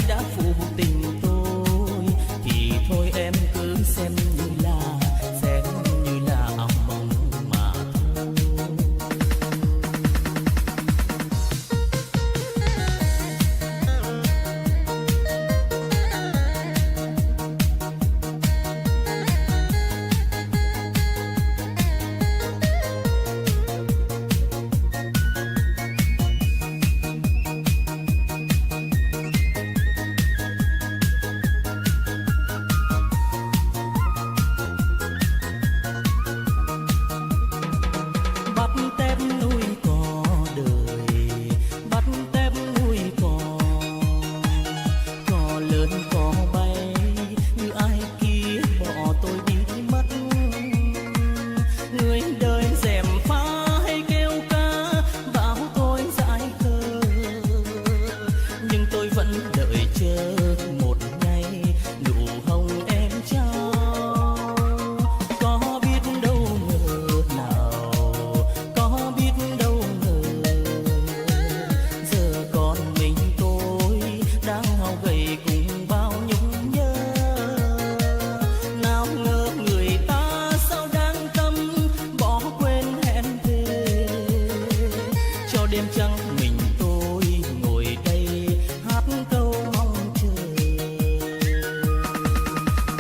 đã phụ tình tôi thì thôi em cứ xem như là ảo mộng mà thôi. Bắt tép nuôi cò đời, bắt tép nuôi cò lớn cò bay như ai kia bỏ tôi đi mất. Người đời dèm pha hay kêu ca bảo tôi dại khờ, nhưng tôi vẫn đợi chờ một ngày nụ hồng em trao. Có biết đâu ngờ nào, có biết đâu ngờ giờ còn mình tôi đang hao gầy cùng bao nhung nhớ. Nào ngờ người ta sao đang tâm bỏ quên hẹn thề, cho đêm trăng mình tôi ngồi đây hát câu mong chờ.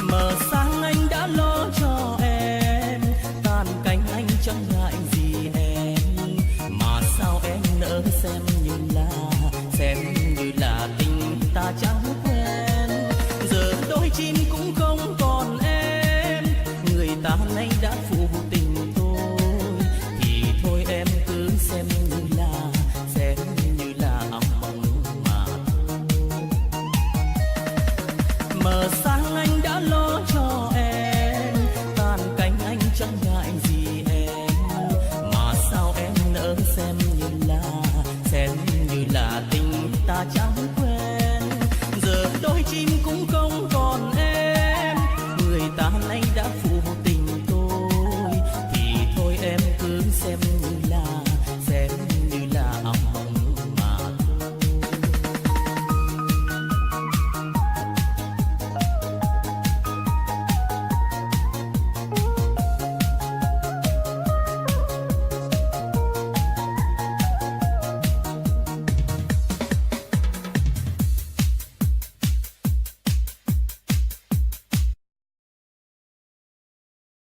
Mở sáng anh đã lo cho em, tàn cánh anh chẳng ngại gì em, mà sao em nỡ xem như là tình ta chẳng quen. Giờ đôi chim cũng không còn em, người ta nay đã phụ tình tôi thì thôi em cứ xem như là ảo mộng mà thôi. Mở sáng